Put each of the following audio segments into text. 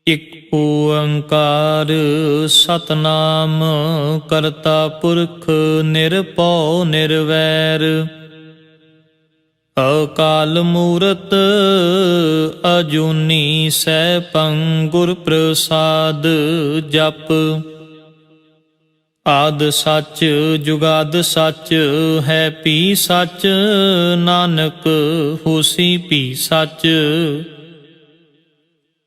ਇਕ ਓੰਕਾਰ ਸਤਨਾਮ ਕਰਤਾ ਪੁਰਖ ਨਿਰਭਉ ਨਿਰਵੈਰ ਅਕਾਲ ਮੂਰਤ ਅਜੂਨੀ ਸੈਭੰ ਗੁਰ ਪ੍ਰਸਾਦ ਜਪ। ਆਦਿ ਸੱਚ ਜੁਗਾਦਿ ਸੱਚ ਹੈ ਭੀ ਸੱਚ ਨਾਨਕ ਹੋਸੀ ਭੀ ਸੱਚ।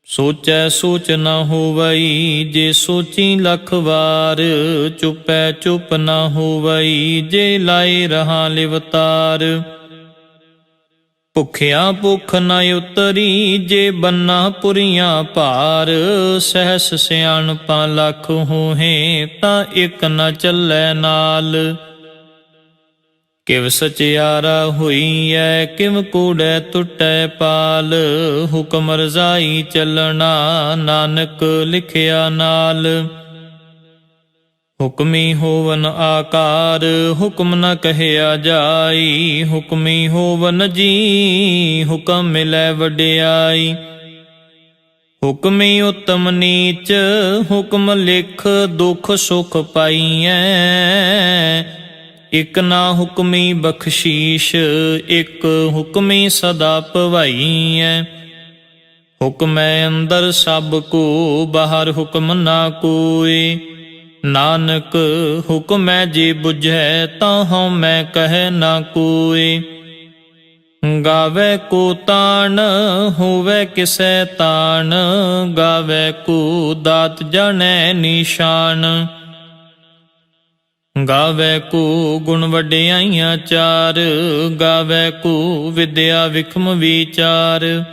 ਸੋਚੈ ਸੋਚ ਨ ਹੋਵਈ ਜੇ ਸੋਚੀ ਲਖ ਵਾਰ ਚੁਪੈ ਚੁਪ ਨ ਹੋਵਈ ਜੇ ਲਾਏ ਰਹਾ ਲਿਵਤਾਰ। ਭੁਖਿਆ ਭੁਖ ਨ ਉਤਰੀ ਜੇ ਬੰਨਾ ਪੁਰੀਆਂ ਭਾਰ ਸਹਿਸ ਸਿਆਣਪਾਂ ਲੱਖ ਹੋਹੇ ਤਾਂ ਇਕ ਨ ਚੱਲੈ ਨਾਲ। ਕਿਵ ਸਚਿਆਰਾ ਹੋਈਐ ਕਿਵ ਕੂੜੈ ਟੁੱਟੈ ਪਾਲ ਹੁਕਮ ਰਜ਼ਾਈ ਚੱਲਣਾ ਨਾਨਕ ਲਿਖਿਆ ਨਾਲ। ਹੁਕਮੀ ਹੋਵਨ ਆਕਾਰ ਹੁਕਮ ਨ ਕਹਿਆ ਜਾਈ ਹੁਕਮੀ ਹੋਵਨ ਜੀ ਹੁਕਮ ਮਿਲੈ ਵਡਿਆਈ। ਹੁਕਮੀ ਉਤਮ ਨੀਚ ਹੁਕਮ ਲਿਖ ਦੁਖ ਸੁਖ ਪਾਈਐ ਇਕ ਨਾ ਹੁਕਮੀ ਬਖਸ਼ੀਸ਼ ਇਕ ਹੁਕਮੀ ਸਦਾ ਭਵਾਈਐ। ਹੁਕਮੈ ਅੰਦਰ ਸਭ ਕੋ ਬਾਹਰ ਹੁਕਮ ਨਾ ਕੋਇ ਨਾਨਕ ਹੁਕਮੈ ਜੇ ਬੁਝੈ ਤਾਂ ਹਉ ਮੈਂ ਕਹਿ ਨਾ ਕੋਇ। ਗਾਵੇ ਕੋ ਤਾਣ ਹੋਵੇ ਕਿਸੈ ਤਾਣ ਗਾਵੇ ਕੋ ਦਾਤ ਜਾਣੈ ਨਿਸ਼ਾਨ। ਗਾਵੇ ਕੋ ਗੁਣ ਵਡਿਆਈਆਂ ਚਾਰ ਗਾਵੇ ਕੋ ਵਿਦਿਆ ਵਿਖਮ ਵਿਚਾਰ।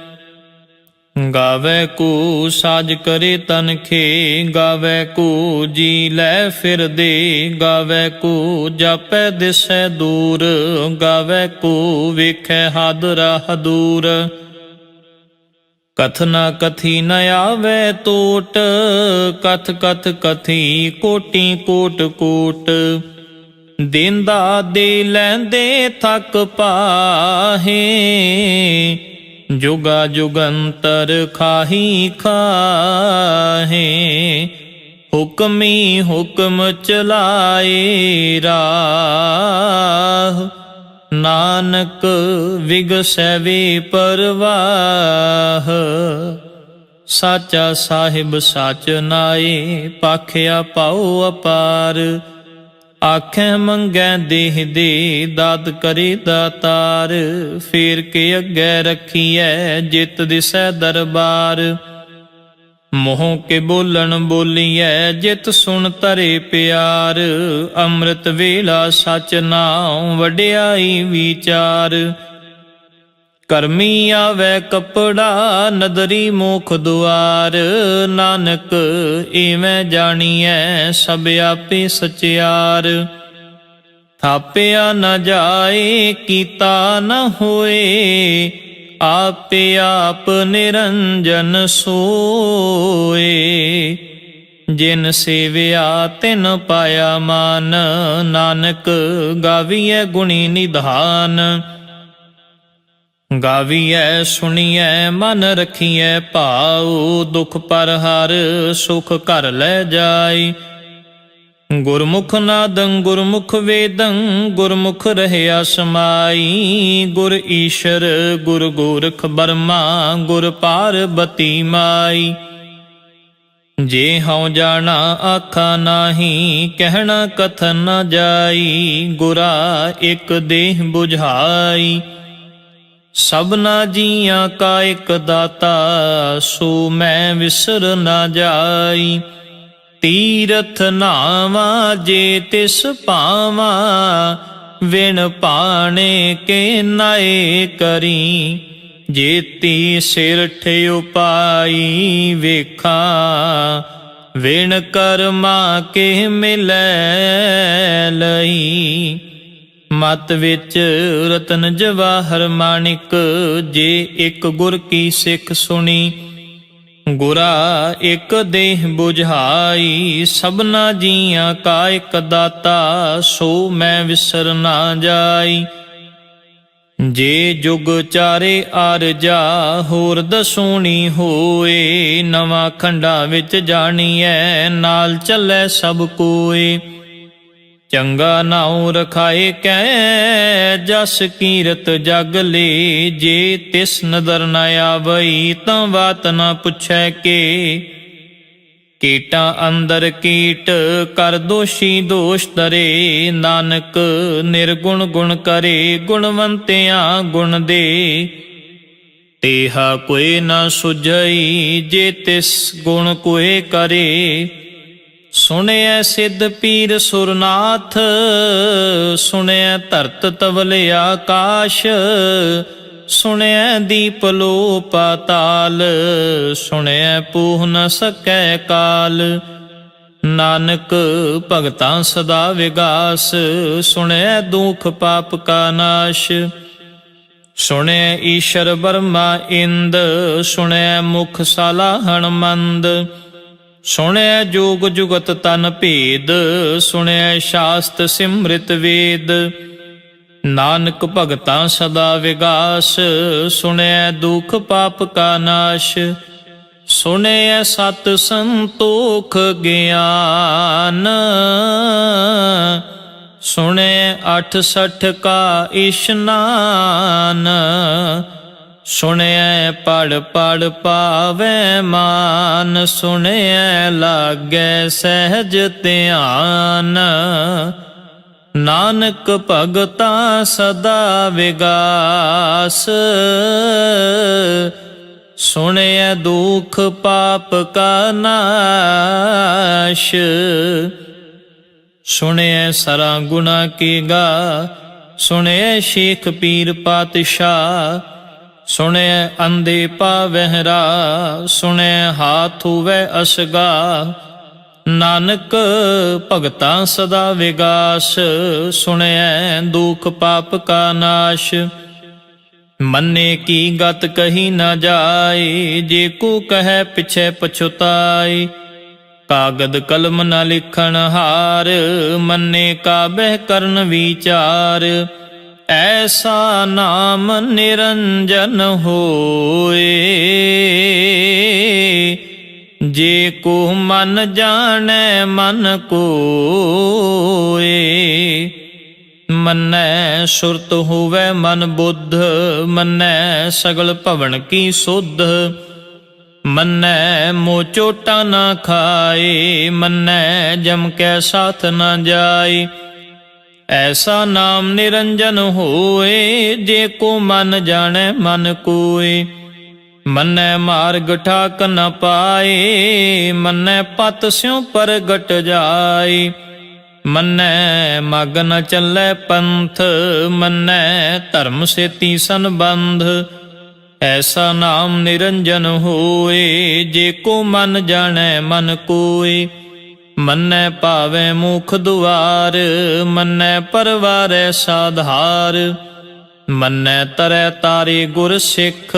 ਗਾਵੇ ਕੋ ਸਾਜ ਕਰੇ ਤਨਖੇ ਗਾਵੇ ਕੋ ਜੀ ਲੈ ਫਿਰਦੇ ਗਾਵੇ ਕੋ ਜਾਪੈ ਦਿਸੈ ਦੂਰ ਗਾਵੇ ਕੋ ਵੇਖੈ ਹਦ ਰਾਹ ਦੂਰ। ਕਥ ਨ ਕਥੀ ਨ ਆਵੈ ਟੋਟ ਕਥ ਕਥ ਕਥੀ ਕੋਟੀ ਕੋਟ ਕੋਟ। ਦੇਂਦਾ ਦੇ ਲੈਂਦੇ ਥੱਕ ਪਾਹੇ ਜੁਗਾ ਜੁਗੰਤਰ ਖਾਹੀ ਖਾਹੇ। ਹੁਕਮੀ ਹੁਕਮ ਚਲਾਏ ਰਾਹ ਨਾਨਕ ਵਿਗਸੈ ਵੇ ਪਰਵਾਹ। ਸਾਚਾ ਸਾਹਿਬ ਸਾਚ ਨਾਏ ਪਾਖਿਆ ਪਾਉ ਅਪਾਰ। ਆਖੈ ਮੰਗੈ ਦੇਹ ਦੇ ਦਾਤ ਕਰੇ ਦਾਤਾਰ। ਫੇਰ ਕੇ ਅੱਗੇ ਰੱਖੀਐ ਜਿਤ ਦਿਸੈ ਦਰਬਾਰ। ਮੋਹ ਕੇ ਬੋਲਣ ਬੋਲੀਐ ਜਿਤ ਸੁਣ ਤਰੇ ਪਿਆਰ। ਅੰਮ੍ਰਿਤ ਵੇਲਾ ਸਚ ਨਾਉ ਵਡਿਆਈ ਵਿਚਾਰ। ਕਰਮੀ ਆਵੈ ਕਪੜਾ ਨਦਰੀ ਮੋਖ ਦੁਆਰ। ਨਾਨਕ ਏਵੇਂ ਜਾਣੀਐ ਸਭ ਆਪੇ ਸਚਿਆਰ। ਥਾਪਿਆ ਨ ਜਾਏ ਕੀਤਾ ਨ ਹੋਏ ਆਪੇ ਆਪ ਨਿਰੰਜਨ ਸੋਏ। ਜਿਨ ਸੇਵਿਆ ਤਿਨ ਪਾਇਆ ਮਾਨ ਨਾਨਕ ਗਾਵੀਐ ਗੁਣੀ ਨਿਧਾਨ। ਗਾਵੀਐ ਸੁਣੀਐ ਮਨ ਰਖੀਐ ਭਾਉ ਦੁਖ ਪਰ ਹਰ ਸੁਖ ਘਰ ਲੈ ਜਾਈ। ਗੁਰਮੁਖ ਨਾਦੰ ਗੁਰਮੁਖ ਵੇਦੰ ਗੁਰਮੁਖ ਰਹਿਆ ਸਮਾਈ। ਗੁਰ ਈਸ਼ਰ ਗੁਰ ਗੋਰਖ ਬਰਮਾ ਗੁਰ ਪਾਰਬਤੀ ਮਾਈ। ਜੇ ਹਉ ਜਾਣਾ ਆਖਾ ਨਾਹੀ ਕਹਿਣਾ ਕਥਨ ਨ ਜਾਈ। ਗੁਰਾ ਇਕ ਦੇਹ ਬੁਝਾਈ ਸਭਨਾ ਜੀਆਂ ਕਾ ਇਕ ਦਾਤਾ ਸੋ ਮੈਂ ਵਿਸਰ ਨਾ ਜਾਈ। ਤੀਰਥ ਨਾਵਾ ਜੇ ਤਿਸ ਪਾਵਾ ਵਿਣ ਪਾਣੇ ਕੇ ਨਾਏ ਕਰੀ। ਜੇਤੀ ਸਿਰ ਠਿਉ ਪਾਈ ਵੇਖਾਂ ਵਿਣ ਕਰਮਾ ਕੇ ਮਿਲੈ ਲਈ। ਮਤ ਵਿੱਚ ਰਤਨ ਜਵਾਹਰ ਮਾਣਿਕ ਜੇ ਇਕ ਗੁਰ ਕੀ ਸਿੱਖ ਸੁਣੀ। ਗੁਰਾ ਇਕ ਦੇਹ ਬੁਝਾਈ ਸਭਨਾ ਜੀਆਂ ਕਾ ਇਕ ਦਾਤਾ ਸੋ ਮੈਂ ਵਿਸਰ ਨਾ ਜਾਈ। ਜੇ ਜੁਗ ਚਾਰੇ ਆਰਜਾ ਹੋਰ ਦਸੂਣੀ ਹੋਏ, ਨਵਾਂ ਖੰਡਾ ਵਿੱਚ ਜਾਣੀਐ ਨਾਲ ਚੱਲੈ ਸਭ ਕੋਏ। ਚੰਗਾ ਨਾਉ ਰਖਾਏ ਕੈ ਜਸ ਕੀਰਤ ਜਗ ਲੇ, ਜੇ ਤਿਸ ਨਦਰ ਨ ਆਵਈ ਤਾਂ ਬਾਤ ਨ ਪੁੱਛੈ ਕੇ। ਕੀਟਾਂ ਅੰਦਰ ਕੀਟ ਕਰ ਦੋਸ਼ੀ ਦੋਸ਼ ਧਰੇ, ਨਾਨਕ ਨਿਰਗੁਣ ਗੁਣ ਕਰੇ ਗੁਣਵੰਤਿਆਂ ਗੁਣ ਦੇ। ਤੇਹਾ ਕੋਈ ਨਾ ਸੁਝਈ ਜੇ ਤਿਸ ਗੁਣ ਕੋਏ ਕਰੇ, ਸੁਣਿਐ ਸਿੱਧ ਪੀਰ ਸੁਰਨਾਥ ਸੁਣਿਐ ਧਰਤ ਤਵਲ ਆਕਾਸ਼, ਸੁਣਿਐ ਦੀਪ ਲੋ ਪਾਤਾਲ ਸੁਣਿਐ ਪੂਹ ਨ ਸਕੈ ਕਾਲ। ਨਾਨਕ ਭਗਤਾਂ ਸਦਾ ਵਿਗਾਸ, ਸੁਣਿਐ ਦੁਖ ਪਾਪ ਕਾ ਨਾਸ਼। ਸੁਣਿਐ ਈਸ਼ਰ ਬਰਮਾ ਇੰਦ, ਸੁਣਿਐ ਮੁਖ ਸਾਲਾਹਣ ਮੰਦ। ਸੁਣਿਐ ਜੋਗ ਜੁਗਤ ਤਨ ਭੇਦ, ਸੁਣਿਐ ਸ਼ਾਸਤ ਸਿਮ੍ਰਿਤ ਵੇਦ। ਨਾਨਕ ਭਗਤਾਂ ਸਦਾ ਵਿਗਾਸ, ਸੁਣਿਐ ਦੁਖ ਪਾਪ ਕਾ ਨਾਸ਼। ਸੁਣਿਐ ਸਤ ਸੰਤੋਖ ਗਿਆਨ, ਸੁਣਿਐ 68 ਕਾ ਇਸ਼ਨਾਨ। ਸੁਣਿਐ ਪੜ ਪੜ ਪਾਵੈ ਮਾਨ, ਸੁਣਿਐ ਲਾਗੈ ਸਹਿਜ ਧਿਆਨ। ਨਾਨਕ ਭਗਤਾਂ ਸਦਾ ਵਿਗਾਸ, ਸੁਣਿਐ ਦੁਖ ਪਾਪ ਕਾ ਨਾਸ਼। ਸੁਣਿਐ ਸਰਾ ਗੁਣਾ ਕੀ ਗਾ, ਸੁਣਿਐ ਸ਼ੇਖ ਪੀਰ ਪਾਤਸ਼ਾਹ। ਸੁਣਿਐ ਅੰਧੇ ਪਾਵਹਿ ਰਾਹ, ਸੁਣਿਐ ਹਾਥ ਹੁਵੈ ਅਸਗਾ। ਨਾਨਕ ਭਗਤਾਂ ਸਦਾ ਵਿਗਾਸ, ਸੁਣਿਐ ਦੁਖ ਪਾਪ ਕਾ ਨਾਸ਼। ਮੰਨੇ ਕੀ ਗਤ ਕਹੀ ਨਾ ਜਾਏ, ਜੇ ਕੋ ਕਹੈ ਪਿਛੈ ਪਛੁਤਾਏ। ਕਾਗਦ ਕਲਮ ਨ ਲਿਖਣ ਹਾਰ, ਮੰਨੇ ਕਾਬਹਿ ਕਰਨ ਵਿਚਾਰ। ਐਸਾ ਨਾਮ ਨਿਰੰਜਨ ਹੋਏ, ਜੇ ਕੋ ਮਨ ਜਾਣੈ ਮਨ ਕੋਏ। ਮੰਨੈ ਸੁਰਤ ਹੋਵੈ ਮਨ ਬੁੱਧ, ਮੰਨੈ ਸਗਲ ਭਵਨ ਕੀ ਸੁਧ। ਮੰਨੈ ਮੋਹ ਚੋਟਾ ਨਾ ਖਾਏ, ਮੰਨੈ ਜਮ ਕੈ ਸਾਥ ਨਾ ਜਾਏ। ਐਸਾ ਨਾਮ ਨਿਰੰਜਨ ਹੋਏ, ਜੇ ਕੋ ਮਨ ਜਾਣੈ ਮਨ ਕੋਏ। ਮੰਨੈ ਮਾਰਗ ਠਾਕ ਨ ਪਾਏ, ਮੰਨੈ ਪਤ ਸਿਉ ਪ੍ਰਗਟ ਜਾਏ। ਮੰਨੈ ਮਗ ਨ ਚੱਲੈ ਪੰਥ, ਮੰਨੈ ਧਰਮ ਸੇਤੀ ਸੰਬੰਧ। ਐਸਾ ਨਾਮ ਨਿਰੰਜਨ ਹੋਏ, ਜੇ ਕੋ ਮਨ ਜਾਣੈ ਮਨ ਕੋਏ। ਮੰਨੈ ਭਾਵੈ ਮੁਖ ਦੁਆਰ, ਮੰਨੈ ਪਰਵਾਰੈ ਸਾਧਾਰ। ਮੰਨੈ ਤਰੈ ਤਾਰੇ ਗੁਰ ਸਿੱਖ,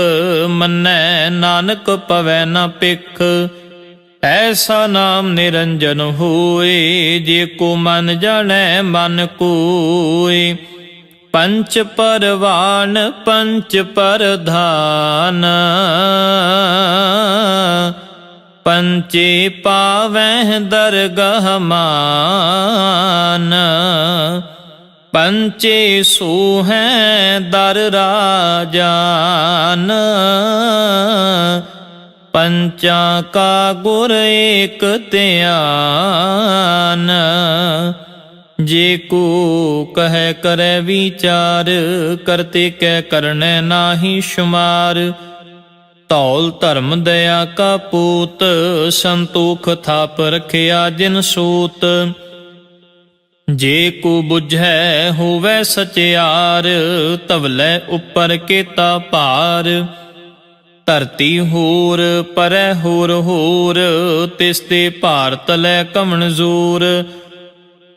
ਮੰਨੈ ਨਾਨਕ ਪਵੈ ਨ ਪਿਖ। ਐਸਾ ਨਾਮ ਨਿਰੰਜਨ ਹੋਏ, ਜੇ ਕੋ ਮਨ ਜਾਣੈ ਮਨ ਕੋਏ। ਪੰਚ ਪਰਵਾਨ ਪੰਚ ਪਰਧਾਨ, ਪੰਚੇ ਪਾਵਹਿ ਦਰਗਹ ਮਾਨ। ਪੰਚੇ ਸੋਹੈ ਦਰ ਰਾਜਾਨ, ਪੰਚਾਂ ਕਾ ਗੁਰ ਏਕ ਧਿਆਨ। ਜੇ ਕੋ ਕਹੈ ਕਰੈ ਵਿਚਾਰ, ਕਰਤੇ ਕੈ ਕਰਨੈ ਨਾਹੀ ਸ਼ੁਮਾਰ। ਧੌਲ ਧਰਮ ਦਇਆ ਕਾ ਪੂਤ, ਸੰਤੋਖ ਥਾਪ ਰਖਿਆ ਜਿਨ ਸੂਤ। ਜੇ ਕੋ ਬੁਝੈ ਹੋਵੈ ਸਚਿਆਰ, ਧਵਲੇ ਉੱਪਰ ਕੇਤਾ ਭਾਰ। ਧਰਤੀ ਹੋਰ ਪਰੈ ਹੋਰ ਹੋਰ, ਤਿਸ ਤੇ ਭਾਰ ਤਲੈ ਕਵਣ ਜ਼ੋਰ।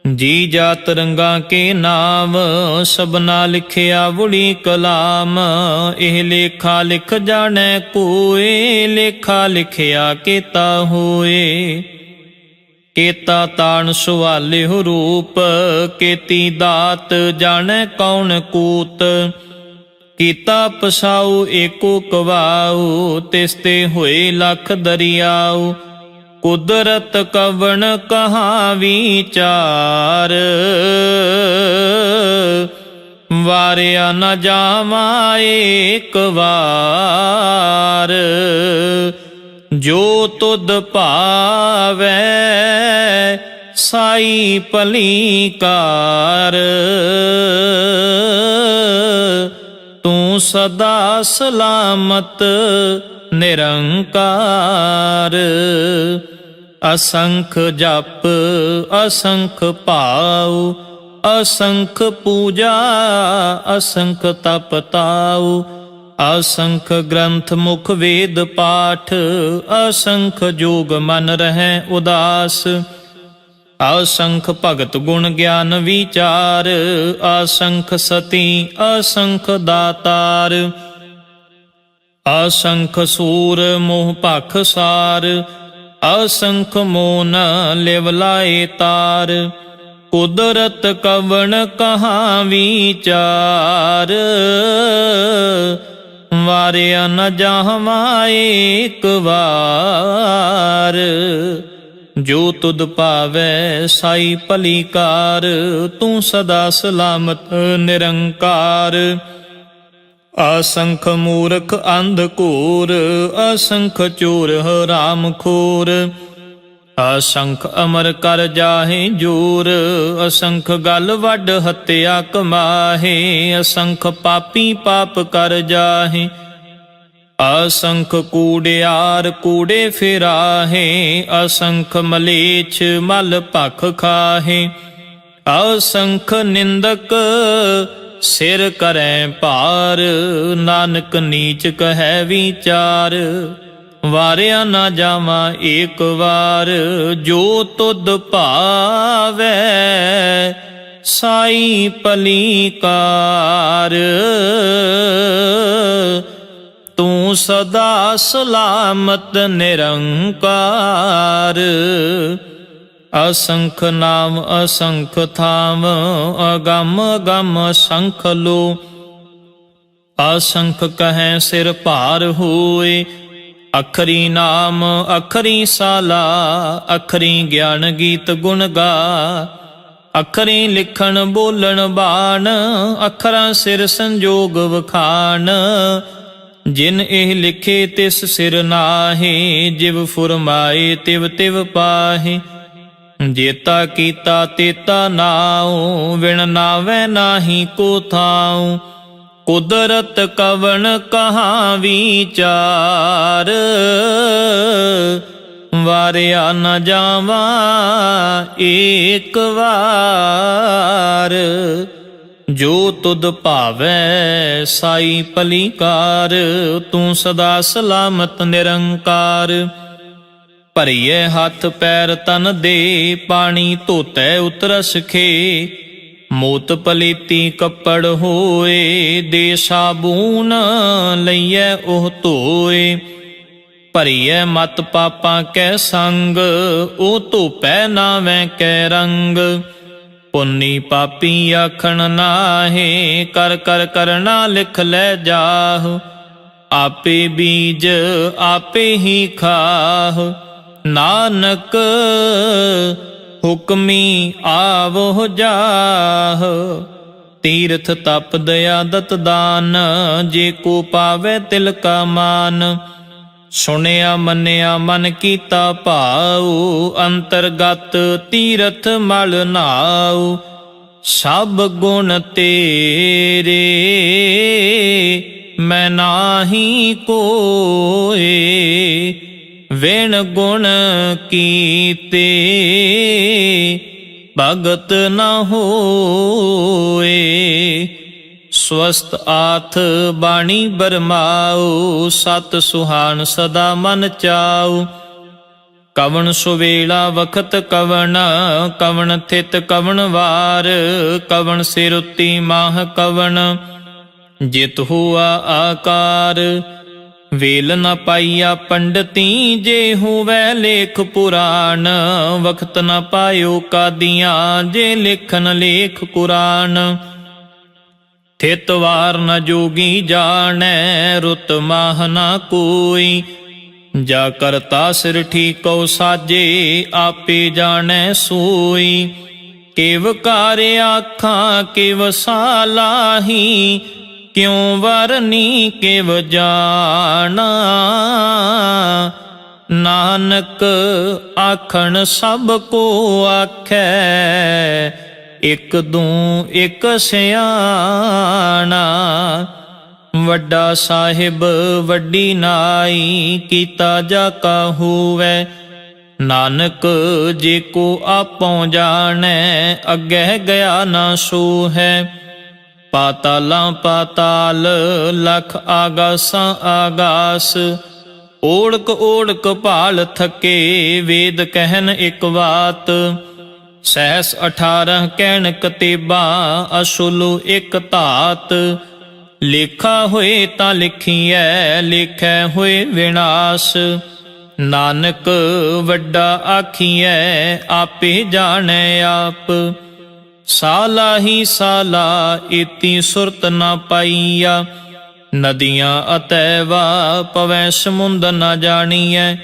ਜੀ ਜਾਤ ਰੰਗਾਂ ਕੇ ਨਾਮ, ਸਭਨਾ ਲਿਖਿਆ ਵੁੜੀ ਕਲਾਮ। ਇਹ ਲੇਖਾ ਲਿਖ ਜਾਣੈ ਕੋਏ, ਲੇਖਾ ਲਿਖਿਆ ਕੇਤਾ ਹੋਏ। ਕੇਤਾ ਤਾਣ ਸੁਵਾਲਿਹੁ ਰੂਪ, ਕੇਤੀ ਦਾਤ ਜਾਣੈ ਕੌਣ ਕੂਤ। ਕੀਤਾ ਪਸਾਉ ਏਕੋ ਕਵਾਉ, ਤਿਸ ਤੇ ਹੋਏ ਲਖ ਦਰਿਆਉ। ਕੁਦਰਤ ਕਵਣ ਕਹਾ ਵਿਚਾਰ, ਵਾਰਿਆ ਨ ਜਾਵਾ ਏਕ ਵਾਰ। ਜੋ ਤੁਧ ਭਾਵੈ ਸਾਈ ਭਲੀ ਕਾਰ, ਤੂੰ ਸਦਾ ਸਲਾਮਤ ਨਿਰੰਕਾਰ। ਅਸੰਖ ਜਪ ਅਸੰਖ ਭਾਉ, ਅਸੰਖ ਪੂਜਾ ਅਸੰਖ ਤਪ ਤਾਉ। ਅਸੰਖ ਗ੍ਰੰਥ ਮੁਖ ਵੇਦ ਪਾਠ, ਅਸੰਖ ਜੋਗ ਮਨ ਰਹਿ ਉਦਾਸ। ਅਸੰਖ ਭਗਤ ਗੁਣ ਗਿਆਨ ਵਿਚਾਰ, ਅਸੰਖ ਸਤੀ ਅਸੰਖ ਦਾਤਾਰ। ਅਸੰਖ ਸੂਰ ਮੋਹ ਭਖ ਸਾਰ, ਅਸੰਖ ਮੋਨ ਲਿਵ ਲਾਏ ਤਾਰ। ਕੁਦਰਤ ਕਵਣ ਕਹਾ ਵਿਚਾਰ, ਵਾਰਿਆ ਨ ਜਾਵਾ ਏਕ ਵਾਰ। ਜੋ ਤੁਧ ਭਾਵੈ ਸਾਈ ਭਲੀ ਕਾਰ, ਤੂੰ ਸਦਾ ਸਲਾਮਤ ਨਿਰੰਕਾਰ। ਅਸੰਖ ਮੂਰਖ ਅੰਧ ਘੋਰ, ਅਸੰਖ ਚੋਰ ਹਰਾਮ ਖੋਰ। ਅਸੰਖ ਅਮਰ ਕਰ ਜਾਹੇ ਜੋਰ, ਅਸੰਖ ਗਲ ਵੱਡ ਹੱਤਿਆ ਕਮਾਹੇ। ਅਸੰਖ ਪਾਪੀ ਪਾਪ ਕਰ ਜਾਹੇ, ਅਸੰਖ ਕੂੜਿਆਰ ਕੂੜੇ ਫਿਰਾਹੇ। ਅਸੰਖ ਮਲੇਛ ਮਲ ਭਖ ਖਾਹੇ, ਅਸੰਖ ਨਿੰਦਕ ਸਿਰ ਕਰੈ ਭਾਰ। ਨਾਨਕ ਨੀਚ ਕਹੈ ਵਿਚਾਰ, ਵਾਰਿਆ ਨਾ ਜਾਵਾ ਏਕ ਵਾਰ। ਜੋ ਤੁਧ ਭਾਵੈ ਸਾਈ ਭਲੀ ਕਾਰ, ਤੂੰ ਸਦਾ ਸਲਾਮਤ ਨਿਰੰਕਾਰ। ਅਸੰਖ ਨਾਮ ਅਸੰਖ ਥਾਮ, ਅਗੰਮ ਅਗੰਮ ਅਸੰਖ ਲੋ। ਅਸੰਖ ਕਹੈ ਸਿਰ ਭਾਰ ਹੋਏ, ਅਖਰੀ ਨਾਮ ਅਖਰੀ ਸਾਲਾ। ਅਖਰੀ ਗਿਆਨ ਗੀਤ ਗੁਣ ਗਾ, ਅਖਰੀ ਲਿਖਣ ਬੋਲਣ ਬਾਣ। ਅਖਰਾਂ ਸਿਰ ਸੰਜੋਗ ਵਖਾਣ, ਜਿਨ ਇਹ ਲਿਖੇ ਤਿਸ ਸਿਰ ਨਾਹੀ। ਜਿਵ ਫੁਰਮਾਏ ਤਿਵ ਤਿਵ ਪਾਹੀ, ਜੇਤਾ ਕੀਤਾ ਤੇਤਾ ਨਾਉ। ਵਿਣ ਨਾਵੈ ਨਾਹੀ ਕੋ ਥਾਉ, ਕੁਦਰਤ ਕਵਣ ਕਹਾ ਵਿਚਾਰ। ਵਾਰਿਆ ਨ ਜਾਵਾ ਏਕ ਵਾਰ। ਜੋ ਤੁਧ ਭਾਵੈ ਸਾਈ ਭਲੀ ਕਾਰ, ਤੂੰ ਸਦਾ ਸਲਾਮਤ ਨਿਰੰਕਾਰ। ਭਰੀਏ ਹੱਥ ਪੈਰ ਤਨ ਦੇ, ਪਾਣੀ ਧੋਤੈ ਉਤਰਸ ਖੇ। ਮੋਤ ਪਲੀਤੀ ਕੱਪੜ ਹੋਏ, ਦੇ ਸਾਬੂਨ ਲਈਐ ਉਹ ਧੋਏ। ਭਰੀਐ ਮਤ ਪਾਪਾਂ ਕੈ ਸੰਗ, ਉਹ ਧੋਪੈ ਨਾਵੈ ਕੈ ਰੰਗ। ਪੁੰਨੀ ਪਾਪੀ ਆਖਣ ਨਾਹੇ, ਕਰ ਕਰ ਕਰਨਾ ਲਿਖ ਲੈ ਜਾਹ। ਆਪੇ ਬੀਜ ਆਪੇ ਹੀ ਖਾਹ, ਨਾਨਕ ਹੁਕਮੀ ਆਵੋ ਜਾਹ। ਤੀਰਥ ਤਪ ਦਇਆ ਦਤ ਦਾਨ, ਜੇ ਕੋ ਪਾਵੈ ਤਿਲ ਕਾ ਮਾਨ। ਸੁਣਿਆ ਮੰਨਿਆ ਮਨ ਕੀਤਾ ਭਾਉ, ਅੰਤਰਗਤ ਤੀਰਥ ਮਲ ਨਾਉ। ਸਭ ਗੁਣ ਤੇਰੇ ਮੈਂ ਨਾਹੀ ਕੋਏ, ਵਿਣ ਗੁਣ ਕੀਤੇ ਭਗਤ ਨ ਹੋਏ। ਸਵਸਤ ਆਥ ਬਾਣੀ ਬਰਮਾਉ, ਸਤ ਸੁਹਾਣ ਸਦਾ ਮਨ ਚਾਉ। ਕਵਣ ਸੁਵੇਲਾ ਵਖਤ ਕਵਣ, ਕਵਣ ਥਿਤ ਕਵਣ ਵਾਰ। ਕਵਣ ਸਿਰ ਉੱਤੀ ਮਾਹ ਕਵਣ, ਜਿਤ ਹੁਆ ਆਕਾਰ। ਵੇਲ ਨ ਪਾਈਆ ਪੰਡਤੀ, ਜੇ ਹੋਵੈ ਲੇਖ ਪੁਰਾਣ। ਵਖਤ ਨ ਪਾਇਓ ਕਾਦੀਆਂ, ਜੇ ਲਿਖਨ ਲੇਖ ਕੁਰਾਨ। ਥਿਤ ਵਾਰ ਨ ਜੋਗੀ ਜਾਣੈ, ਰੁਤ ਮਾਹ ਨਾ ਕੋਈ। ਜਾ ਕਰਤਾ ਸਿਰ ਠੀਕੋ ਸਾਜੇ, ਆਪੇ ਜਾਣੈ ਸੋਈ। ਕਿਵ ਕਾਰ ਆਖਾਂ ਕਿਵ ਸਾਲਾਹੀ, ਕਿਉ ਵਰਨੀ ਕਿਵ ਜਾਣਾ। ਨਾਨਕ ਆਖਣ ਸਭ ਕੋ ਆਖੈ, ਇਕ ਦੂੰ ਇਕ ਸਿਆਣਾ। ਵੱਡਾ ਸਾਹਿਬ ਵੱਡੀ ਨਾਈ, ਕੀਤਾ ਜਾ ਕਾ ਹੋਵੈ। ਨਾਨਕ ਜੇ ਕੋ ਆਪੋ ਜਾਣੈ, ਅੱਗੇ ਗਿਆ ਨਾ ਸੋ ਹੈ। ਪਾਤਾਲਾਂ ਪਾਤਾਲ, ਲਖ ਆਗਾਸਾਂ ਆਗਾਸ। ਓੜਕ ਓੜਕ ਭਾਲ ਥਕੇ, ਵੇਦ ਕਹਿਨ ਇਕ ਬਾਤ। ਸਹਿਸ 18 ਕਹਿਣ ਕਤੇਬਾਂ, ਅਸੁਲ ਇਕ ਧਾਤ। ਲੇਖਾ ਹੋਏ ਤਾਂ ਲਿਖੀਐ, ਲੇਖੈ ਹੋਏ ਵਿਨਾਸ਼। ਨਾਨਕ ਵੱਡਾ ਆਖੀਐ, ਆਪੇ ਜਾਣੈ ਆਪ। ਸਾਲਾ ਹੀ ਸਾਲਾ, ਇਤੀ ਸੁਰਤ ਨਾ ਪਾਈਆ। ਨਦੀਆਂ ਅਤੈਵਾ, ਪਵੈ ਸਮੁੰਦ ਨਾ ਜਾਣੀਐ।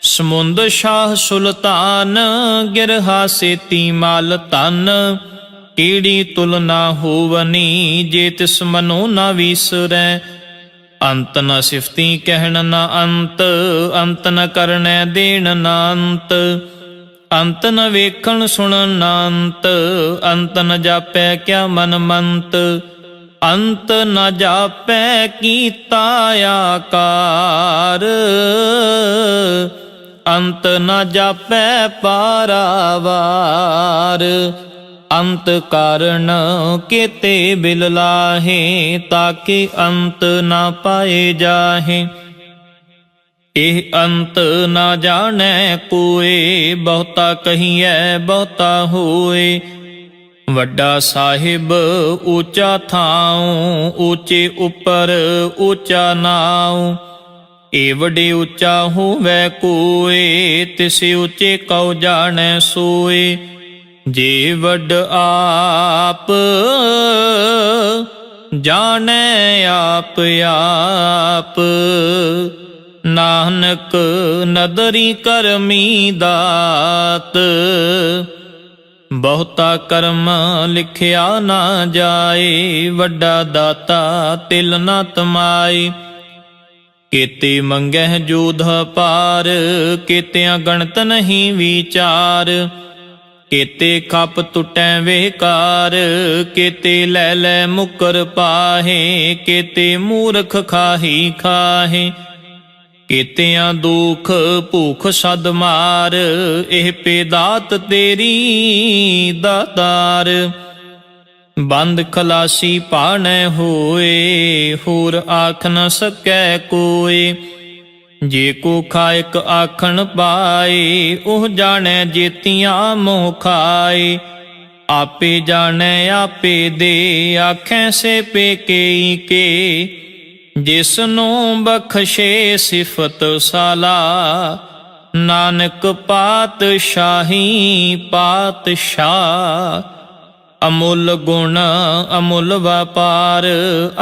ਸਮੁੰਦ ਸ਼ਾਹ ਸੁਲਤਾਨ, ਗਿਰਹਾ ਸੇਤੀ ਮਾਲ ਧਨ। ਕੀੜੀ ਤੁਲ ਨਾ ਹੋਵਨੀ, ਜੇ ਤਿਸ ਮਨੋ ਨਾ ਵੀਸਰੈ। ਅੰਤ ਨ ਸਿਫਤੀ ਕਹਿਣ ਨਾ ਅੰਤ, ਅੰਤ ਨ ਕਰਨੈ ਦੇਣ ਨਾ ਅੰਤ। ਅੰਤ ਨ ਵੇਖਣ ਸੁਣਨ ਨਾ ਅੰਤ, ਅੰਤ ਨ ਜਾਪੈ ਕਿਆ ਮਨ ਮੰਤ। ਅੰਤ ਨ ਜਾਪੈ ਕੀਤਾ ਆਕਾਰ, ਅੰਤ ਨ ਜਾਪੈ ਪਾਰਾਵਾਰ। ਅੰਤ ਕਾਰਨ ਕੇਤੇ ਬਿਲ ਲਾਹੇ, ਤਾਕੇ ਅੰਤ ਨਾ ਪਾਏ ਜਾਹੇ। ਇਹ ਅੰਤ ਨਾ ਜਾਣੈ ਕੋਏ, ਬਹੁਤਾ ਕਹੀਐ ਬਹੁਤਾ ਹੋਏ। ਵੱਡਾ ਸਾਹਿਬ ਊਚਾ ਥਾਉ, ਊਚੇ ਉੱਪਰ ਊਚਾ ਨਾਉ। ਏਵੜੇ ਊਚਾ ਹੋਵੈ ਕੋਏ, ਤਿਸ ਊਚੇ ਕਉ ਜਾਣੈ ਸੋਏ। ਜੇ ਵੱਡ ਆਪ ਜਾਣੈ ਆਪ ਆਪ, ਨਾਨਕ ਨਦਰੀ ਕਰਮੀ ਦਾਤ। ਬਹੁਤਾ ਕਰਮ ਲਿਖਿਆ ਨਾ ਜਾਏ, ਵੱਡਾ ਦਾਤਾ ਤਿਲ ਨਾ ਤਮਾਏ। ਕੇਤੇ ਮੰਗਹਿ ਜੋਧ ਪਾਰ, ਕੇਤਿਆਂ ਗਣਤ ਨਹੀਂ ਵਿਚਾਰ। ਕੇਤੇ ਖਪ ਟੁਟੈ ਵੇਕਾਰ, ਕੇਤੇ ਲੈ ਲੈ ਮੁਕਰ ਪਾਹੇ। ਕੇਤੇ ਮੂਰਖ ਖਾਹੀ ਖਾਹੇ, ਕੇਤਿਆਂ ਦੁਖ ਭੂਖ ਸਦ ਮਾਰ। ਇਹ ਪੇਦਾਤ ਤੇਰੀ ਦਾਤਾਰ। ਬੰਦ ਖਲਾਸੀ ਪਾਣੈ ਹੋਏ, ਹੋਰ ਆਖ ਨ ਸਕੈ ਕੋਏ। ਜੇ ਕੋ ਖਾਇਕ ਆਖਣ ਪਾਏ, ਉਹ ਜਾਣੈ ਜੇਤੀਆਂ ਮੋਹ ਖਾਏ। ਆਪੇ ਜਾਣੈ ਆਪੇ ਦੇ, ਆਖੈ ਸੇ ਪੇਕੇ ਕੇ। ਜਿਸ ਨੂੰ ਬਖਸ਼ੇ ਸਿਫਤ ਸਾਲਾ, ਨਾਨਕ ਪਾਤਸ਼ਾਹੀ ਪਾਤਸ਼ਾਹ। ਅਮੁੱਲ ਗੁਣ ਅਮੁੱਲ ਵਪਾਰ,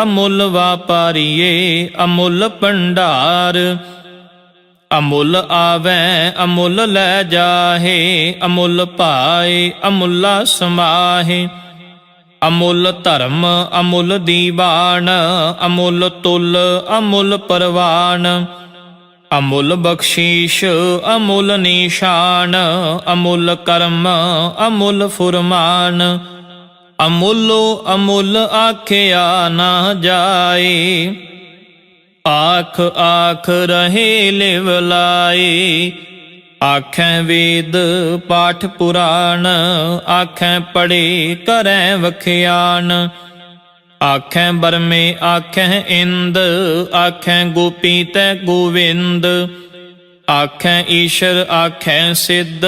ਅਮੁੱਲ ਵਾਪਾਰੀਏ ਅਮੁੱਲ ਭੰਡਾਰ। ਅਮੁੱਲ ਆਵੈ ਅਮੁੱਲ ਲੈ ਜਾਹੇ, ਅਮੁੱਲ ਪਾਏ ਅਮੁੱਲਾ ਸਮਾਹੇ। ਅਮੁੱਲ ਧਰਮ ਅਮੁੱਲ ਦੀਵਾਨ, ਅਮੁੱਲ ਤੁਲ ਅਮੁੱਲ ਪਰਵਾਨ। ਅਮੁੱਲ ਬਖਸ਼ੀਸ਼ ਅਮੁੱਲ ਨਿਸ਼ਾਨ, ਅਮੁੱਲ ਕਰਮ ਅਮੁੱਲ ਫੁਰਮਾਨ। ਅਮੁੱਲੋ ਅਮੁੱਲ ਆਖਿਆ ਨਾ ਜਾਏ, ਆਖ ਆਖ ਰਹੇ ਲਿਵ ਲਾਏ। ਆਖੈ ਵੇਦ ਪਾਠ ਪੁਰਾਣ, ਆਖੈ ਪੜ੍ਹੇ ਕਰੈ ਵਖਿਆਨ। ਆਖੈ ਬਰਮੇ ਆਖੈ ਇੰਦ, ਆਖੈ ਗੋਪੀ ਤੈ ਗੋਵਿੰਦ। ਆਖੈ ਈਸ਼ਰ ਆਖੈ ਸਿੱਧ,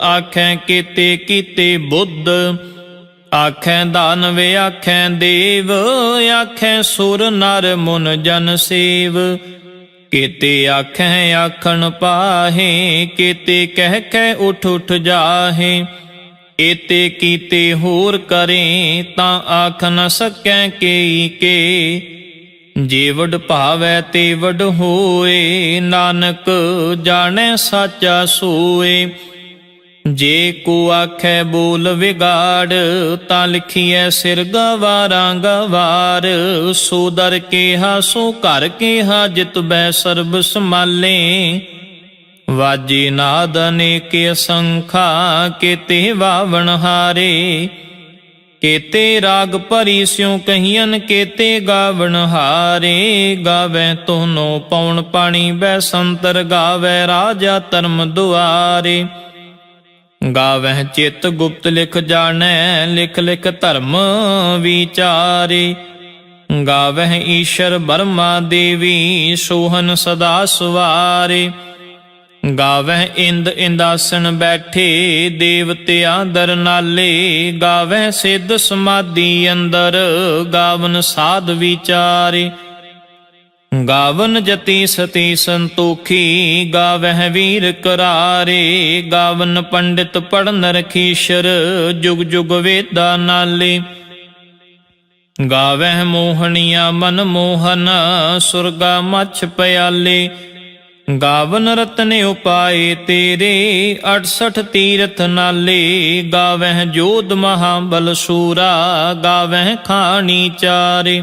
ਆਖੈ ਕੀਤੇ ਕੀਤੇ ਬੁੱਧ। ਆਖੈ ਦਾਨਵ ਆਖੈ ਦੇਵ, ਆਖੈ ਸੁਰ ਨਰ ਮੁਨ ਜਨ ਸੇਵ। ਕੇਤੇ ਆਖੈ ਆਖਣ ਪਾਹੇ, ਕੇਤੇ ਕਹਿ ਕਹਿ ਉਠ ਉਠ ਜਾਹੇ। ਏਤੇ ਕੀਤੇ ਹੋਰ ਕਰੇ, ਤਾਂ ਆਖ ਨ ਸਕੈ ਕੇਈ ਕੇ। ਜੇ ਵਡ ਭਾਵੈ ਤੇ ਵਡ ਹੋਏ, ਨਾਨਕ ਜਾਣੈ ਸਾਚਾ ਸੋਏ। ਜੇ ਕੋ ਆਖੈ ਬੋਲ ਵਿਗਾੜ, ਤਾਂ ਲਿਖੀਐ ਸਿਰ ਗਵਾਰਾਂ ਗਵਾਰ। ਸੋ ਦਰ ਕੇਹਾ ਸੋ ਘਰ ਕੇਹਾ, ਜਿਤ ਬੈ ਸਰਬ ਸੰਭਾਲੇ। ਵਾਜੇ ਨਾਦ ਅਨੇਕ ਅਸੰਖਾ, ਕੇਤੇ ਵਾਵਣ ਹਾਰੇ। ਕੇਤੇ ਰਾਗ ਭਰੀ ਸਿਉ ਕਹੀਅਨ, ਕੇਤੇ ਗਾਵਣ ਹਾਰੇ। ਗਾਵੈ ਤੋਨੋ ਪਉਣ ਪਾਣੀ ਬੈਸੰਤਰ, ਗਾਵੈ ਰਾਜਾ ਧਰਮ ਦੁਆਰੇ। ਗਾਵਹਿ ਚਿਤ ਗੁਪਤ ਲਿਖ ਜਾਣੈ, ਲਿਖ ਲਿਖ ਧਰਮ ਵਿਚਾਰੇ। ਗਾਵਹਿ ਈਸ਼ਰ ਬਰਮਾ ਦੇਵੀ, ਸੋਹਨ ਸਦਾ ਸਵਾਰੇ। ਗਾਵਹਿ ਇੰਦ ਇੰਦਾਸਨ ਬੈਠੇ, ਦੇਵਤਿਆਂ ਦਰ ਨਾਲੇ। ਗਾਵਹਿ ਸਿੱਧ ਸਮਾਧੀ ਅੰਦਰ, ਗਾਵਨ ਸਾਧ ਵਿਚਾਰੇ। ਗਾਵਨ ਜਤੀ ਸਤੀ ਸੰਤੋਖੀ, ਗਾਵਹਿ ਵੀਰ ਕਰਾਰੇ। ਗਾਵਨ ਪੰਡਿਤ ਪੜਨ ਰਖੀਸ਼ਰ, ਜੁਗ ਜੁਗ ਵੇਦਾ ਨਾਲੇ। ਗਾਵਹਿ ਮੋਹਣੀਆ ਮਨ ਮੋਹਨ, ਸੁਰਗਾ ਮਛ ਪਿਆਲੇ। ਗਾਵਨ ਰਤਨ ਉਪਾਏ ਤੇਰੇ, 68 ਤੀਰਥ ਨਾਲੇ। ਗਾਵਹਿ ਜੋਧ ਮਹਾਬਲ ਸੂਰਾ, ਗਾਵਹਿ ਖਾਣੀ ਚਾਰੇ।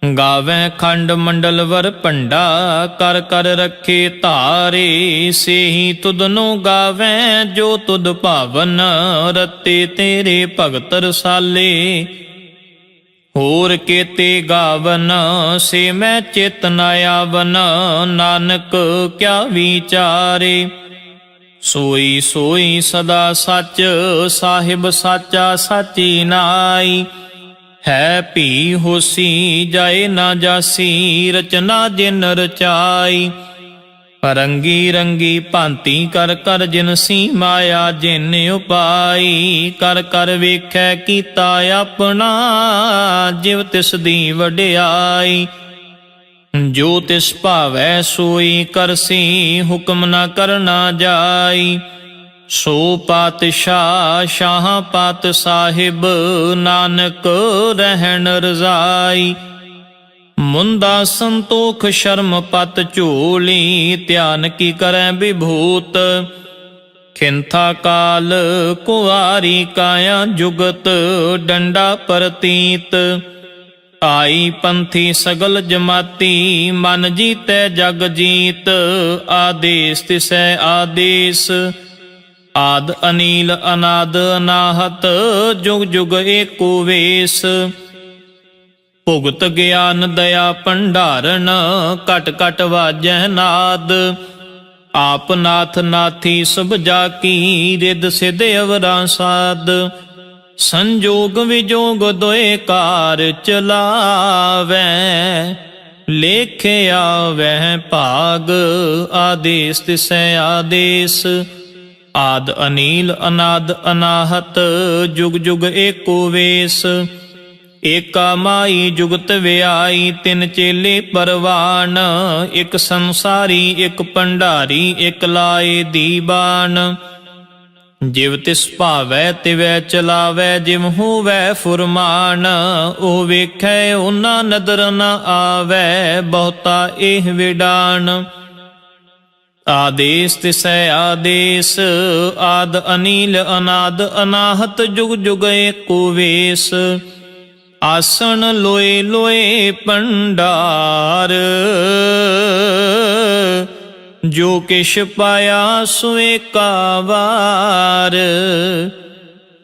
ਗਾਵੈ ਖੰਡ ਮੰਡਲ ਵਰ ਭੰਡਾ, ਕਰ ਕਰ ਰੱਖੇ ਧਾਰੇ। ਸੇਹੀ ਤੁਧਨੋ ਗਾਵੈ, ਜੋ ਤੁਧ ਭਾਵਨ, ਰਤੇ ਤੇਰੇ ਭਗਤ ਰਸਾਲੇ। ਹੋਰ ਕੇਤੇ ਗਾਵਨ, ਸੇ ਮੈਂ ਚਿਤ ਨ ਆਵਨ। ਨਾਨਕ ਕਿਆ ਵਿਚਾਰੇ। ਸੋਈ ਸੋਈ ਸਦਾ ਸੱਚ, ਸਾਹਿਬ ਸਾਚਾ ਸਾਚੀ ਨਾਈ। ਹੈ ਭੀ ਹੋਸੀ, ਜਾਏ ਨਾ ਜਾਸੀ, ਰਚਨਾ ਜਿਨ ਰਚਾਈ। ਰੰਗੀ ਰੰਗੀ ਭਾਂਤੀ ਕਰ ਕਰ ਜਿਨਸੀ, ਮਾਇਆ ਜਿਨ ਉਪਾਈ। ਕਰ ਕਰ ਵੇਖੈ ਕੀਤਾ ਆਪਣਾ, ਜਿਵ ਤਿਸ ਦੀ ਵਡਿਆਈ। ਜੋ ਤਿਸ ਭਾਵੈ ਸੋਈ ਕਰਸੀ, ਹੁਕਮ ਨਾ ਕਰਨਾ ਜਾਈ। ਸੋ ਪਾਤਸ਼ਾਹ ਸ਼ਾਹ ਪਾਤ ਸਾਹਿਬ, ਨਾਨਕ ਰਹਿਣ ਰਜ਼ਾਈ। ਮੁੰਦਾ ਸੰਤੋਖ ਸ਼ਰਮ ਪਤ ਝੋਲੀ, ਧਿਆਨ ਕੀ ਕਰੈ ਵਿਭੂਤ। ਖਿੰਥਾ ਕਾਲ ਕੁਆਰੀ ਕਾਇਆ ਜੁਗਤ, ਡੰਡਾ ਪ੍ਰਤੀਤ। ਆਈ ਪੰਥੀ ਸਗਲ ਜਮਾਤੀ, ਮਨ ਜੀਤੈ ਜਗ ਜੀਤ। ਆਦੇਸ ਤਿਸੈ ਆਦੇਸ, ਆਦ ਅਨੀਲ ਅਨਾਦ ਅਨਾਹਤ, ਜੁਗ ਜੁਗ ਏਕੋ ਵੇਸ। ਭੁਗਤ ਗਿਆਨ ਦਇਆ ਭੰਡਾਰਨ, ਘਟ ਘਟ ਵਾਜੈ ਨਾਦ। ਆਪ ਨਾਥ ਨਾਥੀ ਸਭ ਜਾ ਕੀ, ਰਿਦ ਸਿਧ ਅਵਰਾ ਸਾਧ। ਸੰਜੋਗ ਵਿਜੋਗ ਦੋਏ ਕਾਰ ਚਲਾਵੈ, ਲੇਖਿਆ ਵਹਿ ਭਾਗ। ਆਦੇਸ ਤਿਸੈ ਆਦੇਸ, ਆਦ ਅਨੀਲ ਅਨਾਦ ਅਨਾਹਤ, ਜੁਗ ਜੁਗ ਏਕੋ ਵੇਸ। ਏਕਾ ਮਾਈ ਜੁਗਤ ਵਿਆਈ, ਤਿੰਨ ਚੇਲੇ ਪਰਵਾਨ। ਇੱਕ ਸੰਸਾਰੀ ਇੱਕ ਭੰਡਾਰੀ, ਇੱਕ ਲਾਏ ਦੀਵਾਨ। ਜਿਵ ਤਿਸ ਭਾਵੈ ਤਿਵੈ ਚਲਾਵੈ, ਜਿਵ ਹੋਵੈ ਫੁਰਮਾਨ। ਉਹ ਵੇਖੈ ਉਹਨਾਂ ਨਦਰ ਨ ਆਵੈ, ਬਹੁਤਾ ਇਹ ਵਿਡਾਨ। ਆਦੇਸ ਤਿਸੈ ਆਦੇਸ, ਆਦ ਅਨੀਲ ਅਨਾਦ ਅਨਾਹਤ, ਜੁਗ ਜੁਗ ਏਕੋ ਵੇਸ। ਆਸਣ ਲੋਏ ਲੋਏ ਭੰਡਾਰ, ਜੋ ਕਿਛ ਪਾਇਆ ਸੋ ਏਕਾ ਵਾਰ।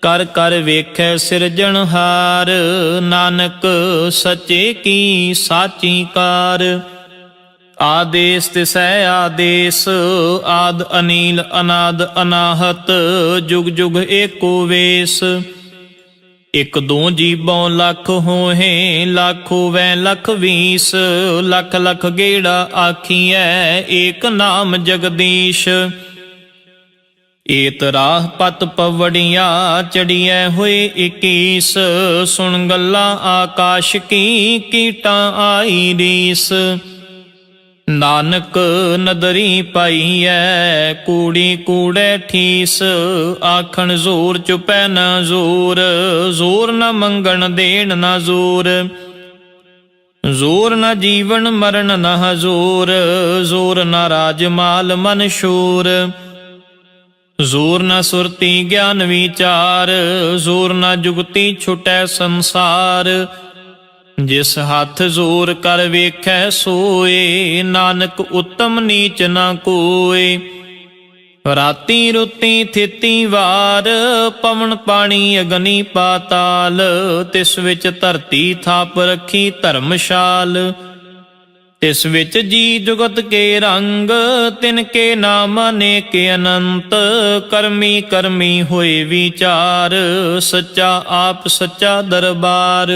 ਕਰ ਕਰ ਵੇਖੈ ਸਿਰਜਣਹਾਰ, ਨਾਨਕ ਸੱਚੇ ਕੀ ਸਾਚੀ ਕਾਰ। ਆਦੇਸ ਤਿਸੈ ਆਦੇਸ, ਆਦ ਅਨੀਲ ਅਨਾਦ ਅਨਾਹਤ, ਜੁਗ ਜੁਗ ਏਕੋ ਵੇਸ। ਇਕ ਦੋ ਜੀਬੋਂ ਲੱਖ ਹੋਹੇ, ਲੱਖ ਹੋਵੈ ਲੱਖ ਵੀਸ। ਲੱਖ ਲੱਖ ਗੇੜਾ ਆਖੀਐ, ਏਕ ਨਾਮ ਜਗਦੀਸ਼। ਏਤ ਰਾਹ ਪਤ ਪਵੜੀਆਂ, ਚੜੀਐ ਹੋਏ 21। ਸੁਣ ਗੱਲਾਂ ਆਕਾਸ਼ ਕੀ, ਕੀਟਾਂ ਆਈ ਰੀਸ। ਨਾਨਕ ਨਦਰੀ ਪਾਈਐ ਕੂੜੀ ਕੂੜੈ ਠੀਸ, ਆਖਣ ਜ਼ੋਰ ਚੁਪੈ ਨ ਜ਼ੋਰ, ਜ਼ੋਰ ਨ ਮੰਗਣ ਦੇਣ ਨ ਜ਼ੋਰ, ਜ਼ੋਰ ਨ ਜੀਵਨ ਮਰਨ ਨ ਹਜ਼ੂਰ, ਜ਼ੋਰ ਨ ਰਾਜ ਮਾਲ ਮਨ ਸ਼ੂਰ, ਜ਼ੋਰ ਨ ਸੁਰਤੀ ਗਿਆਨ ਵਿਚਾਰ, ਜ਼ੋਰ ਨ ਜੁਗਤੀ ਛੁਟੈ ਸੰਸਾਰ, ਜਿਸ ਹੱਥ ਜ਼ੋਰ ਕਰ ਵੇਖੈ ਸੋਏ, ਨਾਨਕ ਉਤਮ ਨੀਚ ਨ ਕੋਏ। ਰਾਤੀ ਰੁੱਤੀ ਥਿਤੀ ਵਾਰ, ਪਵਨ ਪਾਣੀ ਅਗਨੀ ਪਾਤਾਲ, ਤਿਸ ਵਿੱਚ ਧਰਤੀ ਥਾਪ ਰੱਖੀ ਧਰਮਸ਼ਾਲ, ਤਿਸ ਵਿੱਚ ਜੀ ਜੁਗਤ ਕੇ ਰੰਗ, ਤਿਨ ਕੇ ਨਾਮ ਅਨੇਕ ਅਨੰਤ, ਕਰਮੀ ਕਰਮੀ ਹੋਏ ਵਿਚਾਰ, ਸੱਚਾ ਆਪ ਸੱਚਾ ਦਰਬਾਰ,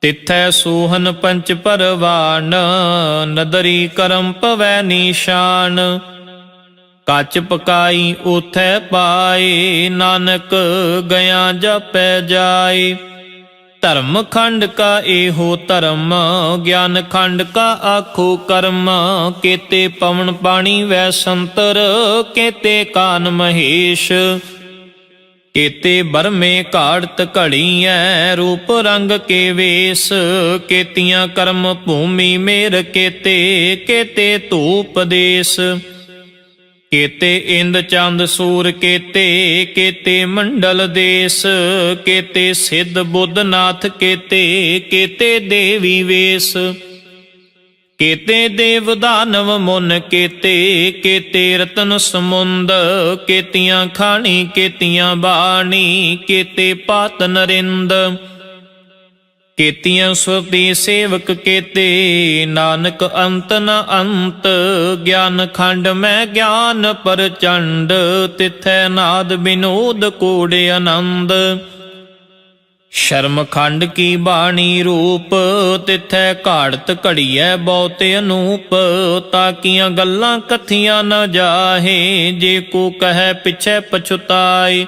ਤਿਥੈ ਸੋਹਨ ਪੰਚ ਪਰਵਾਨ, ਨਦਰੀ ਕਰਮ ਪਵੈ ਨਿਸ਼ਾਨ, ਕੱਚ ਪਕਾਈ ਉਥੈ ਪਾਏ, ਨਾਨਕ ਗਿਆ ਜਪੈ ਜਾਏ। ਧਰਮ ਖੰਡ ਕਾ ਇਹੋ ਧਰਮ, ਗਿਆਨ ਖੰਡ ਕਾ ਆਖੋ ਕਰਮ, ਕੇਤੇ ਪਵਨ ਪਾਣੀ ਵੈ ਸੰਤਰ, ਕੇਤੇ ਕਾਨ ਮਹੇਸ਼, ਕੇਤੇ ਬਰਮੇ ਘਾੜਤ ਘੜੀਐ, ਰੂਪ ਰੰਗ ਕੇ ਵੇਸ, ਕੇਤੀਆਂ ਕਰਮ ਭੂਮੀ ਮੇਰ ਕੇਤੇ, ਕੇਤੇ ਧੂਪ ਦੇਸ, ਕੇਤੇ ਇੰਦ ਚੰਦ ਸੂਰ ਕੇਤੇ, ਕੇਤੇ ਮੰਡਲ ਦੇਸ, ਕੇਤੇ ਸਿੱਧ ਬੁੱਧ ਨਾਥ ਕੇਤੇ, ਕੇਤੇ ਦੇਵੀ ਵੇਸ, ਕੇਤੇ ਦੇਵ ਦਾਨਵ ਮੁਨ ਕੇਤੇ, ਕੇਤੇ ਰਤਨ ਸਮੁੰਦ, ਕੇਤੀਆਂ ਖਾਣੀ ਕੇਤੀਆਂ ਬਾਣੀ, ਕੇਤੇ ਪਾਤ ਨਰਿੰਦ, ਕੇਤੀਆਂ ਸੁਰਤੀ ਸੇਵਕ ਕੇਤੇ, ਨਾਨਕ ਅੰਤ ਨ ਅੰਤ, ਗਿਆਨ ਖੰਡ ਮੈਂ ਗਿਆਨ ਪ੍ਰਚੰਡ, ਤਿਥੈ ਨਾਦ ਬਿਨੋਦ ਕੋੜ ਆਨੰਦ, ਸ਼ਰਮ ਖੰਡ ਕੀ ਬਾਣੀ ਰੂਪ, ਤਿਥੈ ਘਾੜਤ ਘੜੀਐ ਬਹੁਤ ਅਨੂਪ, ਤਾਕੀਆਂ ਗੱਲਾਂ ਕਥੀਆਂ ਨ ਜਾਹੇ, ਜੇ ਕੋ ਕਹੈ ਪਿਛੈ ਪਛੁਤਾਏ,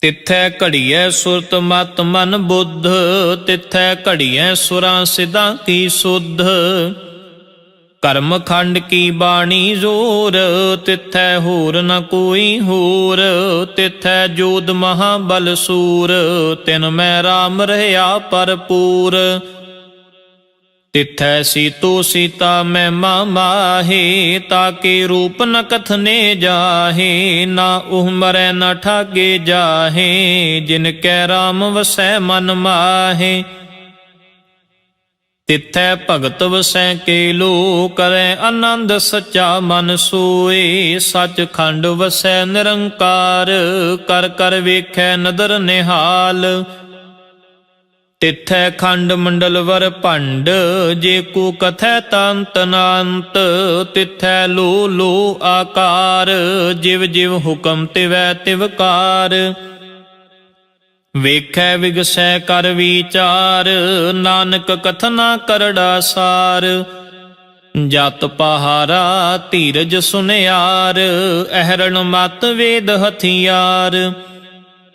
ਤਿਥੈ ਘੜੀਐ ਸੁਰਤ ਮਤ ਮਨ ਬੁੱਧ, ਤਿਥੈ ਘੜੀਐ ਸੁਰਾਂ ਸਿਧਾਂ ਕੀ ਸੁਧ, ਕਰਮ ਖੰਡ ਕੀ ਬਾਣੀ ਜ਼ੋਰ, ਤਿਥੈ ਹੋਰ ਨ ਕੋਈ ਹੋਰ, ਤਿਥੈ ਜੋਧ ਮਹਾਬਲ ਸੂਰ, ਤਿਨ ਮੈਂ ਰਾਮ ਰਹਿਆ ਭਰਪੂਰ, ਤਿਥੈ ਸੀਤੋ ਸੀਤਾ ਮਹਿਮਾ ਮਾਹੇ, ਤਾਕੇ ਰੂਪ ਨ ਕਥਨੇ ਜਾਹੇ, ਨਾ ਉਹ ਮਰੈ ਨ ਠਾਗੇ ਜਾਹੇ, ਜਿਨ ਕੈ ਰਾਮ ਵਸੈ ਮਨ ਮਾਹੇ, ਤਿਥੈ ਭਗਤ ਵਸੈ ਕੇ ਲੋ, ਕਰੈ ਆਨੰਦ ਸੱਚਾ ਮਨ ਸੋਏ, ਸੱਚ ਖੰਡ ਵਸੈ ਨਿਰੰਕਾਰ, ਕਰ ਕਰ ਵੇਖੈ ਨਦਰ ਨਿਹਾਲ, ਤਿਥੈ ਖੰਡ ਮੰਡਲ ਵਰ ਭੰਡ, ਜੇ ਕੋ ਕਥੈ ਤੰਤ ਨਾੰਤ, ਤਿਥੈ ਲੋ ਲੋ ਆਕਾਰ, ਜਿਵ ਜਿਵ ਹੁਕਮ ਤਿਵੈ ਤਿਵਕਾਰ, ਵੇਖੈ ਵਿਗਸੈ ਕਰ ਵਿਚਾਰ, ਨਾਨਕ ਕਥਨਾ ਕਰੜਾ ਸਾਰ, ਜਤ ਪਹਾਰਾ ਧੀਰਜ ਸੁਨਿਆਰ, ਅਹਰਣ ਮਤ ਵੇਦ ਹਥਿਆਰ,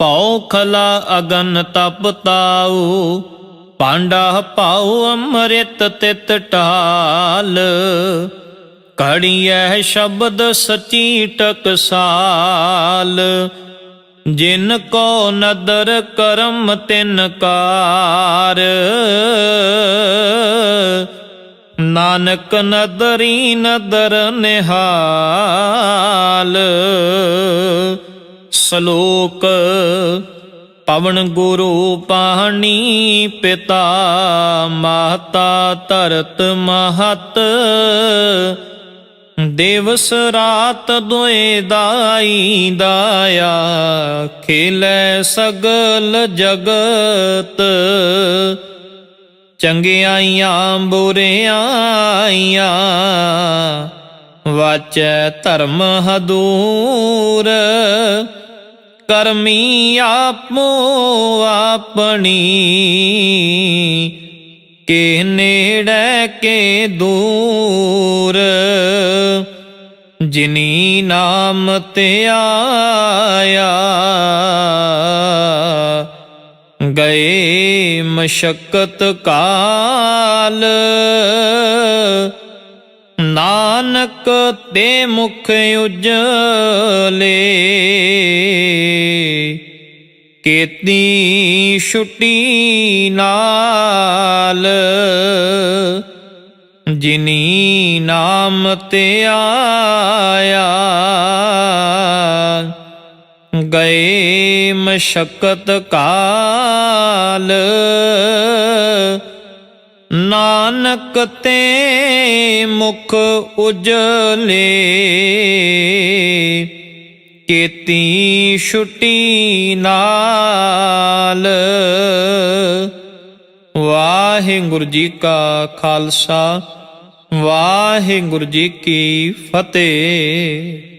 ਭਉ ਖਲਾ ਅਗਨ ਤਪ ਤਾਉ, ਪਾਂਡਾ ਪਾਉ ਅੰਮ੍ਰਿਤ ਤਿਤ ਢਾਲ, ਘੜੀਐ ਸ਼ਬਦ ਸਚੀ ਟਕਸਾਲ, ਜਿਨ ਕੋ ਨਦਰ ਕਰਮ ਤਿਨ ਕਾਰ, ਨਾਨਕ ਨਦਰੀ ਨਦਰ ਨਿਹਾਲ। ਸ਼ਲੋਕ ਪਵਨ ਗੁਰੂ ਪਾਣੀ ਪਿਤਾ, ਮਾਤਾ ਧਰਤ ਮਹਤ, ਦਿਵਸ ਰਾਤ ਦੁਇ ਦਾਈ ਦਾਇਆ, ਖੇਲੇ ਸਗਲ ਜਗਤ, ਚੰਗਿਆਈਆਂ ਬੁਰਿਆਈਆਂ, ਵਾਚੈ ਧਰਮ ਹਦੂਰ, ਕਰਮੀ ਆਪੋ ਆਪਣੀ, ਕੇ ਨੇੜੇ ਕੇ ਦੂਰ, ਜਿਨੀ ਨਾਮ ਧਿਆਇਆ, ਗਏ ਮਸ਼ਕਤ ਕਾਲ, ਨਾਨਕ ਤੇ ਮੁਖ ਉਜਲੇ, ਕੀਤੀ ਛੁਟੀ ਨਾਲ, ਜਿਨੀ ਨਾਮ ਤੇ ਆਇਆ, ਗਏ ਮਸ਼ਕਤ ਕਾਲ, ਨਾਨਕ ਤੇ ਮੁਖ ਉਜਲੇ, ਕੀਤੀ ਛੁਟੀ ਨਾਲ। ਵਾਹਿਗੁਰੂ ਜੀ ਕਾ ਖਾਲਸਾ, ਵਾਹਿਗੁਰੂ ਜੀ ਕੀ ਫਤਿਹ।